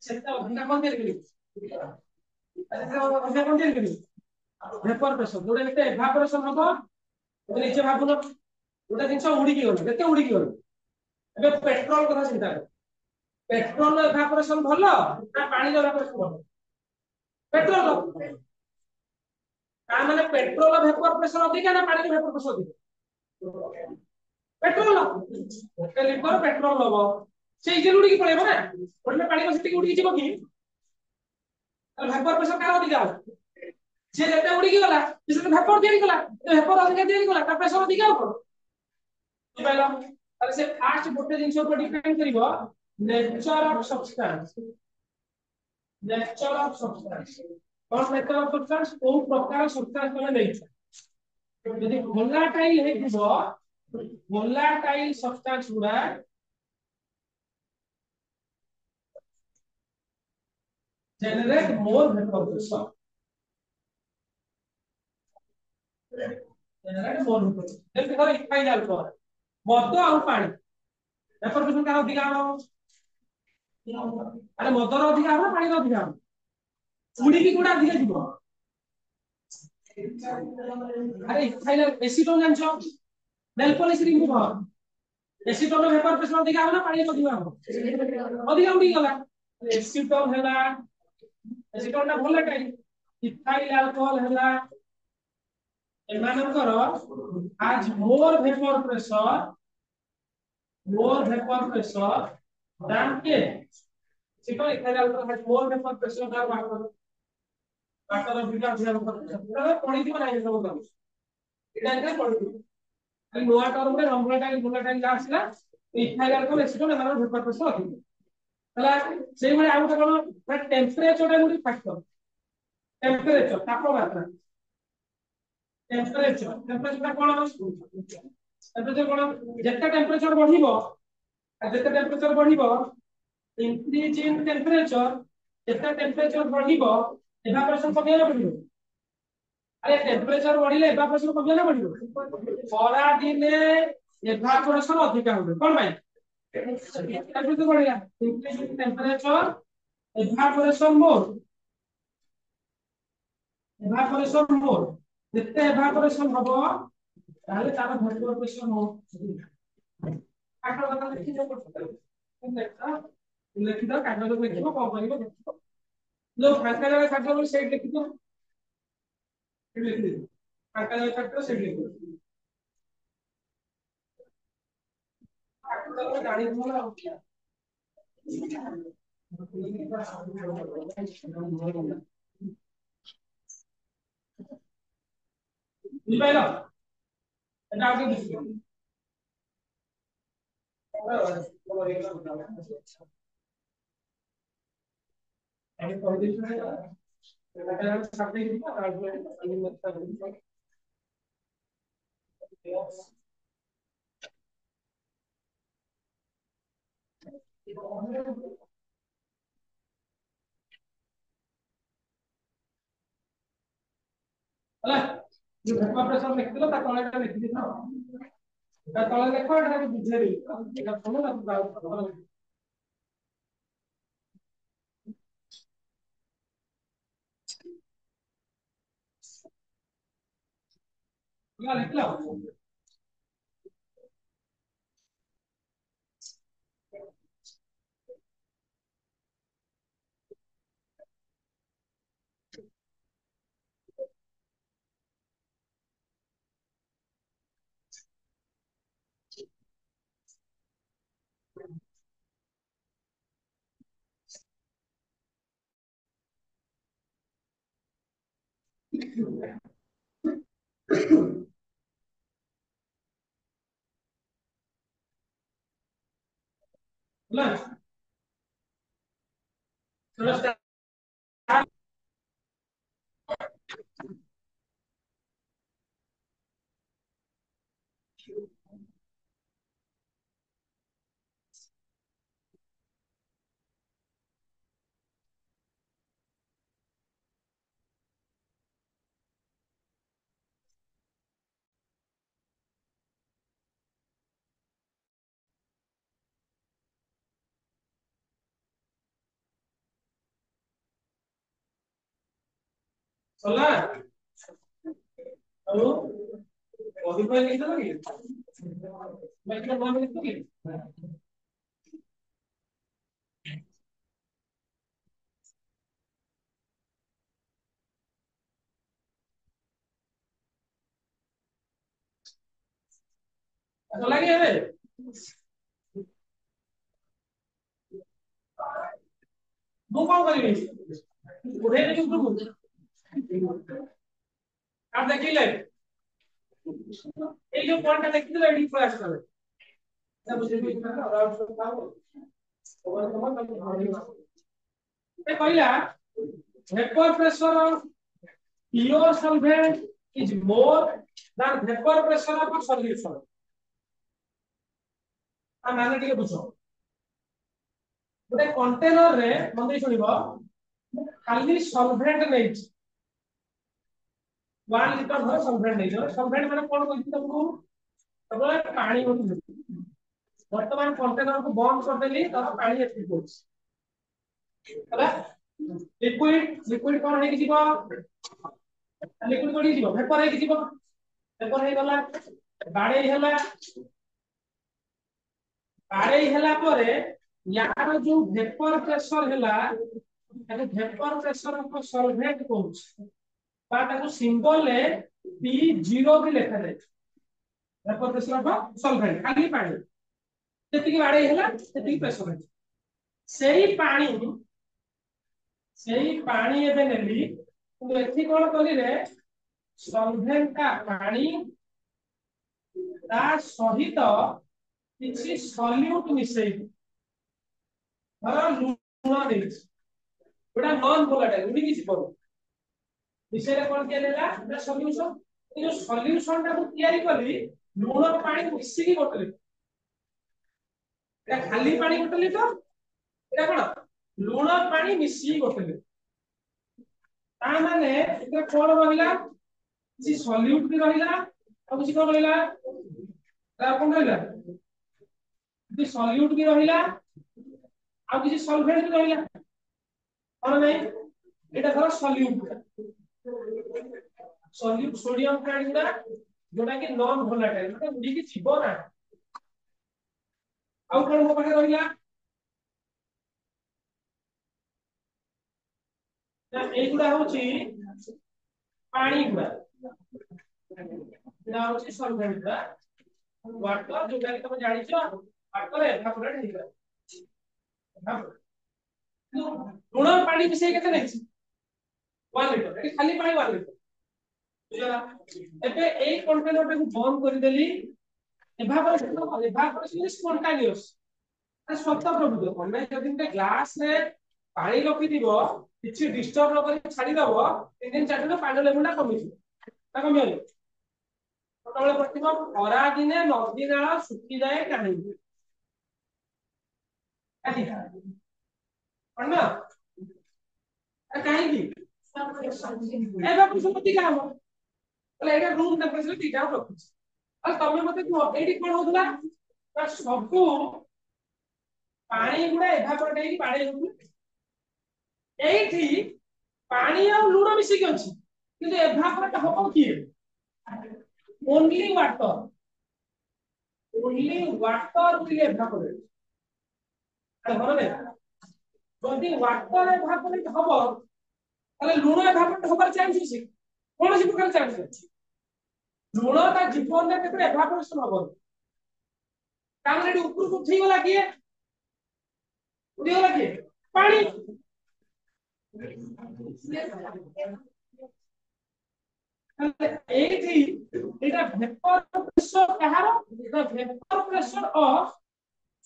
सेते अधिका कोन देली अधिका कोन देली वेपर प्रेशर जोडे जेते इवेपोरेशन होबो तो नीचे भाबुनो गोटे जिंस उडी कि गलो केते उडी कि गलो एबे पेट्रोल कथा चिंता कर पेट्रोल इवेपोरेशन भलो ना पानी रो इवेपोरेशन भलो पेट्रोल का माने पेट्रोल वेपर प्रेशर अधिका ना पानी वेपर प्रेशर अधिका पेट्रोल गोटे लिटर पेट्रोल लबो से इजे उडी की पळेबो ना गोटे पानी को सेति उडी की जीवो की वेपर प्रेशर का अधिका जे जेते उडी की गला से वेपर देरी गला वेपर अधिका देरी गला का प्रेशर अधिका हो बुझाइलो अरे से फास्ट गोटे जिंस पर डिपेंड करिवो नेचर ऑफ सब्सटेंस कौन नेचर ऑफ सब्सटेंस को प्रकार सब्सटेंस में नहीं यदि वोलाटाइल है वोलाटाइल सब्सटेंस गुडा generate more vapour pressure generate more vapour जैसे धर इथाइल अल्कोहल मद और पानी वेपर प्रेशर का अधिक हो अरे मदर अधिक हो पानी अधिक हो उड़ी की गुडा अधिक जीव अरे इथाइल एसीटोन जानछो नेल पॉलिश रिमूव हो एसीटोन वेपर प्रेशर अधिक हो ना पानी अधिक हो अधिक उड़ी गला एसीटोन हैला एसीटोन ना भोलाटाइल इथाइल अल्कोहल हैला एमानकर has more vapor pressure than K ठीक है ethyl alcohol has more vapor pressure than water of beta vapor pressure এটা পড়ি দিব না এই সব কথা এটা এখানে পড়ি দিব এই নোয়া টর্ম রে নম্বরটা আসলা ইথাইল अल्कोहल एसिटोन এমানकर vapor pressure ଅଧିକ ହେଲା ସେଇ ଭଳି ଆଉ ଗୋଟେ କଣ টেম্পারেচার টা ଗୋଟେ ଫ୍ୟାକ୍ଟର টেম্পারেচার তাপমাত্রা टेम्परेचर कोन टेम्परेचर कोन जेते टेम्परेचर बढ़िबो जेते टेम्परेचर बढ़िबो इंक्रीज इन टेम्परेचर जेते टेम्परेचर बढ़िबो इवापोरेशन कमिया बढ़िबो अरे टेम्परेचर बढ़िले इवापोरेशन कमिया बढ़िबो खरा दिने इवापोरेशन अधिक होबे कोन भाई टेम्परेचर बढ़िला increase in temperature evaporation more जितने इवापोरेशन हबो ताले तार वेपर प्रेशर हो काटो কথা লিখি দাও লিখি দাও কাटो কথা লিখিবো কোন করিবো লো ফাঁকা জায়গা কাटो বলে সেট লিখি দাও সেট লিখি দাও ফাঁকা জায়গা কাटो সেট লিখি দাও কাटो কথা গাড়ি ধরা हो क्या বুঝাইলো এটা আগে বুঝছো আমি কই দিছি এটা সাথে দিবা আর আমি মত ହେଲା जो वेपर प्रेशर लिखिदिलो ता तळेटा लिखि दिनो ता तळे देखो एटा बुझेरी एटा सुनो ना या लिखला ହେଲା चलो चला हेलो अभी कोई लिख दो कि मैं क्या नाम लिख दूं कि तो लगे है वो कौन करेगी उधर नहीं क्यों आप देखिए এই যে পয়েন্টটা দেখতে দিলে এডি ফ্ল্যাশ করে এটা বুঝে দিই না আর আউট পাবো ওভার তোমার এই কইলা vapor pressure of pure solvent is more than vapor pressure of a solution आ माने ଟିକେ ବୁଝ ଗୋଟେ କଣ୍ଟେନର ରେ ମନେ ଶୁଣିବ ଖାଲି ସଲଭେଣ୍ଟ ନେଇଛି 1 লিটার ধরে সলভেন্ট নেই সলভেন্ট মানে কোন কইছি तुमको তবে পানি বলি বর্তমান কন্টেনার को বন্ধ कर देली तब पानी एथि पड़छ ହେଲା লিকুইড কোন হেকি ଯିବ লিকুইড কোಡಿ ଯିବ ভেপর হেকি ଯିବ ভেপর হেই গলা ବାଡେଇ ହେଲା ପରେ यार जो वेपर प्रेशर ହେଲା ତାକୁ वेपर प्रेशर ऑफ सॉल्वेंट कहूछ बा ताको सिंबल ले P0 भी लिखा जाए वेपर प्रेशर ऑफ सॉल्वेंट खाली पानी जति बाडे हैला तति प्रेशर है सेही पानी एबे नेली तो एथि कोन कली रे सॉल्वेंट का पानी ता सहित किछि सॉल्यूट मिसई धर लूण देछि एटा नॉन वोलेटाइल उडी किछि करू विषय कोन के लेला एटा सॉल्यूशन ए जो सॉल्यूशन ता को तयारी कली लूण पानी मिसई की बोतल एटा खाली पानी बोतल तो एटा कोन लूण पानी मिसई बोतल ता माने एटा कोन रहिला किछि सॉल्यूट भी रहिला और किछि कोन रहिला ता कोन रहिला किछि सॉल्यूट भी रहिला और किछि सॉल्वेंट भी रहिला और नहीं एटा धर सॉल्यूट सोडियम कांडा जोटा कि नॉन वोलेटाइल मतलब उडी की जीव ना आउ कोन मो पाखे रहिला ना एगुडा होची पानी गुडा एटा होची सॉल्वेंट दा वाटर जोटा कि तुम जानि छ वाटर एवापोरेट हेगा लूण पानी मिसई केते नै 1 लीटर एटी खाली पानी 1 लीटर बुझला एबे एई कंटेनर को बंद कर देली एवापोरेशन इज स्पॉन्टेनियस स्वतः प्रभुत्व कोन जदि ते ग्लास रे पानी रखि दिबो किछि डिस्टर्ब न करी छाडी दबो 3 दिन 4 दिन पानी लेवल कमी ता कमी होई ततବେଳେ प्रतिमा खरा दिने नदी नाला सुखी जाए काहे काहे अन्ना काहे की एवापोरेशन मति का हो तले एटा रूम टेम्परेचर तीटा रखु आ तमे मते को एडी कोन होतला ता सबु पानी गुडा एवापोरेट हेकी पानी होतु एठी पानी आ लूण मिसी के अछि किंतु एवापोरेट होबो की only water will evaporate हमरे जदि वाटर एवापोरेट हबो ताले लूण एवापोरेट होबार चान्स अछि कोन सी प्रकार चान्स अछि लूण ता जीवन में केते एवापोरेशन हबो काम रेडी ऊपर को उठी गला किए उठी गला किए पानी एठी एटा वेपर प्रेशर कहारो the vapour pressure of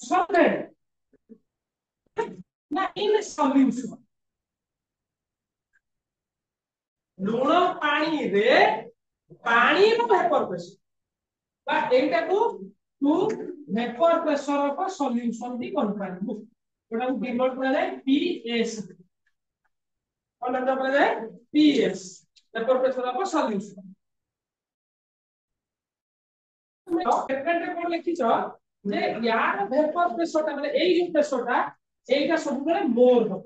solvent ना इन सॉल्यूशन लूण पानी रे पानी रो वेपर प्रेशर बा एटा को टू वेपर प्रेशर ऑफ सॉल्यूशन दी कंपेयर एटा को डिनोट करा जाय पीएस और नंबर करा जाय PS vapour pressure of solution second कोन लिखि छ जे यार वेपर प्रेशर ता माने एई जो प्रेशर ता एटा सब बेले मोर हो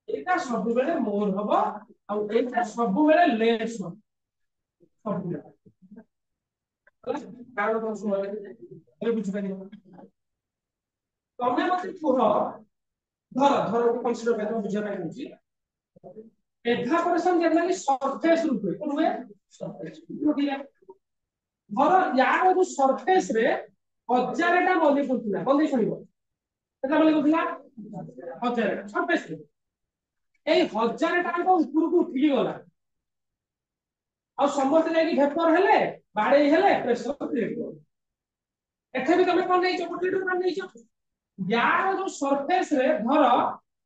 एटा सब बेले मोर होबो आ एटा सब बेले लेस हो सब बेले कारण कोन सुनो ए बुझ पानी तमे मते कुह धर को कंसीडर करतो बुझा पाई होची एवापोरेशन जनरली सरफेस रुपे कोन हुए सरफेस धर यार जो सरफेस रे 1000 टा मॉलिक्यूल थिला बंदी सुनिबो केता मॉलिक्यूल थिला 1000 टा सरफेस रे एई 1000 टा को ऊपर को उठी गला आ समस्त जाई वेपर हेले बाडे हेले प्रेशर क्रिएट हो एथे भी तमे कोन नै छ पोटेटो मान नै छ यार जो सरफेस रे धर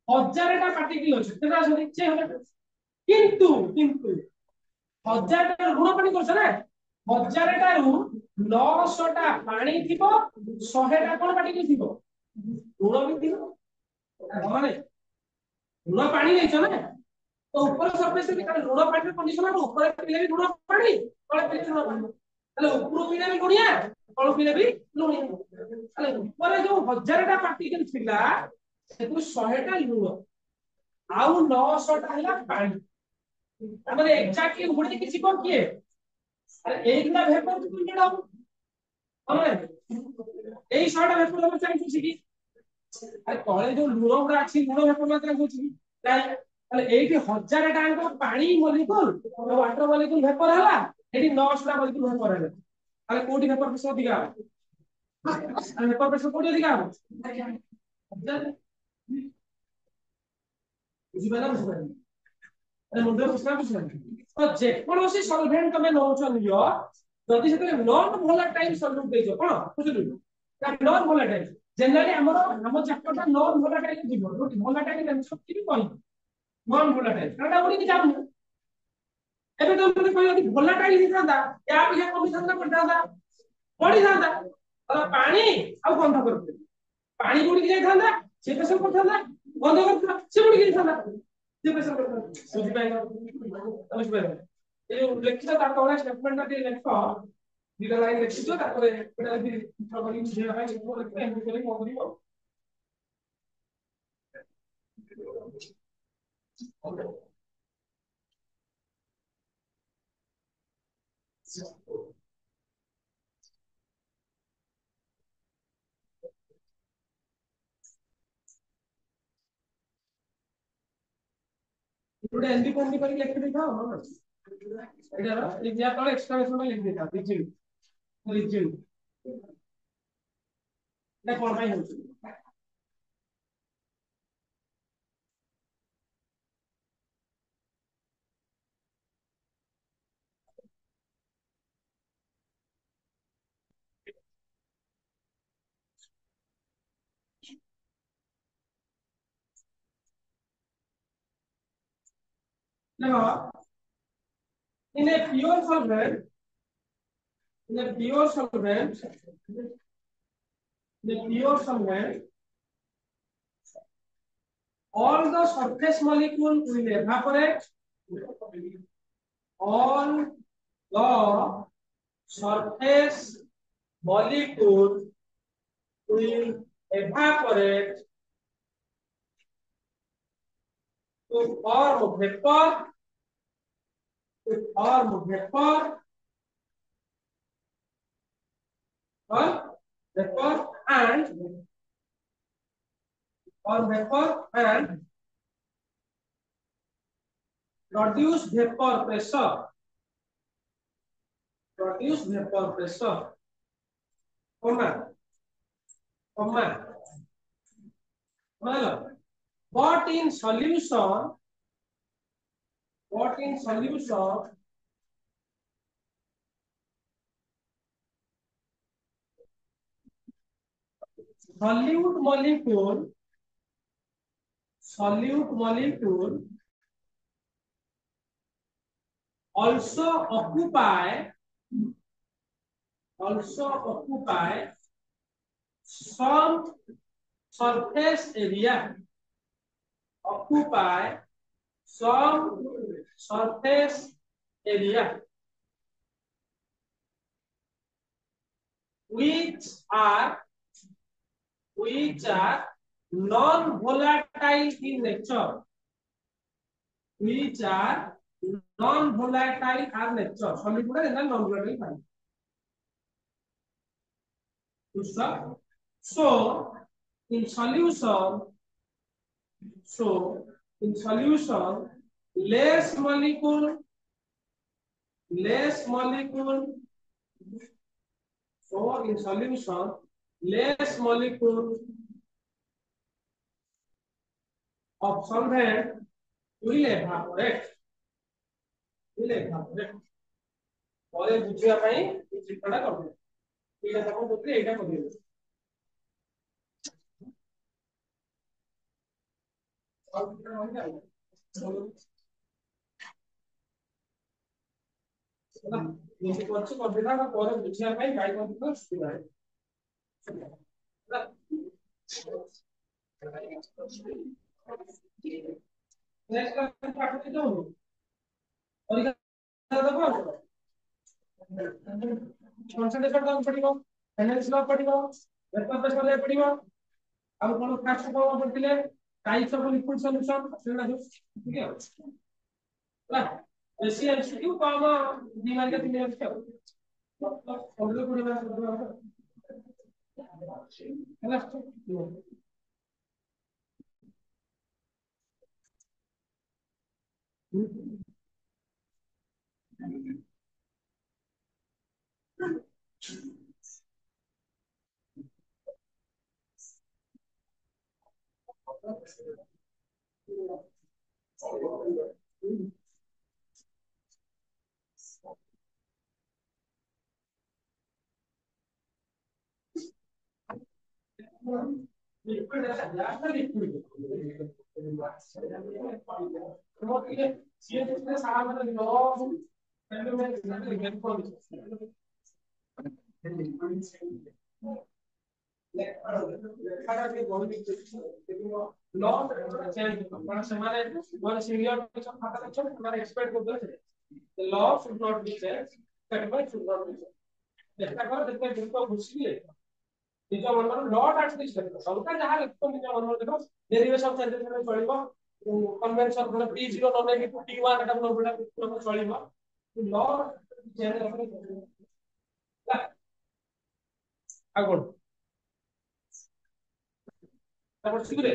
1000 टा पार्टिकल अछि केता अछि से हेले किंतु 1000 टा गुण पानी करछ ना 1000 टा रु 900 टा पानी थिबो 100 टा कोन पार्टिकल थिबो गुण भी थिबो माने गुण पानी नै छ ना तो ऊपर सरफेस रे कारण गुण पानी कंडीशन है ऊपर पीले भी गुण पानी तळे पीले गुण पानी ताले ऊपर पीले भी गुणिया तळ पीले भी लुणिया ताले ऊपर जो 1000 टा पार्टिकल थिला सेतु 100 टा लुण आउ 900 टा हला पानी हमरे एग्जैक्टली गुणी किछि कोन किए अरे एक ना वेपर तो तुम डाउ हमरे एई 100 टा वेपर हमर चाहि छी की अरे तळे जो लुण गुडा अछि लुण वेपर मात्रा होछि ताले एठी 1000 टाको पानी मॉलिक्यूल वाटर मॉलिक्यूल वेपर हला ଏଠି 9 ଟା ବଳିକି ଭର କରାଯାଏ ତାହେଲେ କୋଉଠି ଭେପର ପ୍ରେସର ଅଧିକା ହବ ଭେପର ପ୍ରେସର କୋଉଠି ଅଧିକା ହବ ବୁଝିପାରିଲା ବୁଝିପାରିଲା मुद्दा प्रश्न बुझिबନି ତ ଯେକୌଣସି ସଲଭେଣ୍ଟ ତମେ ନଉଛ ନିଅ ଯଦି ସେଥିରେ ନନ୍ ଭୋଲାଟାଇଲ ସଲ୍ୟୁଟ ଦେଇଛ କଣ ବୁଝିଲୁ ତା ନନ୍ ଭୋଲାଟାଇଲ ଜେନେରାଲି ଆମ ଚାପ୍ଟରଟା ନନ୍ ଭୋଲାଟାଇଲ ଯିବ ଯୋଉଠି ଭୋଲାଟାଇଲ ଜିନିଷ କିଛି କହିବି ନନ୍ ଭୋଲାଟାଇଲ କାଟା ଉଡିକି ଯାଉନି ଏବେ ତମେ ମତେ କହିବ କି ଭୋଲାଟାଇଲ ହେଇଥାନ୍ତା ୟା ବି କମିଥାନ୍ତା ପଡିଥାନ୍ତା ପାଣି ଆଉ ଗନ୍ଧ କରୁଥିଲେ ପାଣି ବୁଡିକି ଯାଇଥାନ୍ତା ସେ ପ୍ରେସର କରିଥାନ୍ତା ଗନ୍ଧ କରୁଥିଲା ସେ ବୁଡିକି ଯାଇଥାନ୍ତା ସେ ପ୍ରେସର କରିଥାନ୍ତା ବୁଝିପାରିଲ ଏ ଲେଖିଛ ତା ତଳେ ଷ୍ଟେଟମେଣ୍ଟ ଟା ଟିକେ ଲେଖ ଦିଟା ଲାଇନ ଲେଖିଛ ତାପରେ ଏଟା ଯଦି ଚିତ୍ର କରିକି ବୁଝେଇବା ପାଇଁ ଲେଖିବ ଏମିତି କରି କଣ କରିବ ଗୋଟେ ଏମବି ଫେମବି କରିକି ଲେଖି ଦେଇଥାଅ ହଁ ଏଇଟାର ଏକ୍ସାମ୍ ତଳେ ଏକ୍ସପ୍ଲାନେସନ ଲେଖି ଦେଇଥାଅ ରିଜିଡ୍ এটা କଣ ପାଇଁ ହଉଛି ଦେଖ in a pure solvent in a pure solvent in a pure solvent all the surface molecule will evaporate all the surface molecule will evaporate to form vapor or vapor and produce vapor pressure comma well but in solution solute molecule also occupy some surface area which are non-volatile in nature solid guda general non-volatile fine so in solution less molecule so in solution less molecule of solvent will evaporate ପରେ ବୁଝିବା ପାଇଁ এই ଚିତ୍ରଟା କରିବେ ଏଇଟା ତମ ବୁଝିଲେ ଏଇଟା କରିବେ ଯେମିତି କରୁଛି କରିଦେଲା ପରେ ବୁଝିବା ପାଇଁ ଗାଇଡ କରିଦେଲା ସୁବିଧା ନେକ୍ସଟ ପାଠ ଦିଅ ପରୀକ୍ଷା ଦେବ concentration କଣ ପଡିବ energy law ପଡିବ vapor pressure ପଡିବ ଆଉ କଣ ଫାଷ୍ଟ କଣ ପଡିଥିଲେ types of liquid solution ସେଗୁଡା ସବୁ ଠିକ ଅଛି ହେଲା ବେଶୀ ଏମସିକ୍ୟୁ କମ ଦି ମାର୍କ ତିନି ମାର୍କ ଆଉ ସବୁରେ 20 ମାର୍କ ହେଲା लिक्विड है या लिक्विड तो ये जितने सारे लॉ लॉ चेंज ସେମାନେ ମାନେ ସିନିୟର ପିଛନ ଖାତା ଅଛି ସେମାନେ ଏକ୍ସପେକ୍ଟ କରୁଥିଲେ the law should not be changed that much should not be changed চেষ্টা কর দেখবে জিনিসটা বুঝিয়ে ନିଜ ମନର ନଟ ଆଟଲିଷ୍ଟ ଦେଖ ସରକାର ଯାହା ଲେଖୁଛନ୍ତି ନିଜ ମନର ଦେଖ ଡେରିଭେସନ ସେଣ୍ଟେନ୍ସ ଚଳିବ କନଭେନସନ ମାନେ P0 ନ ନେଇକି T1 ଏଟା ନୋଟ ଚଳିବ ଲ ଚେଞ୍ଜ ଆଉ କଣ ତାପରେ ଶିଖିଲେ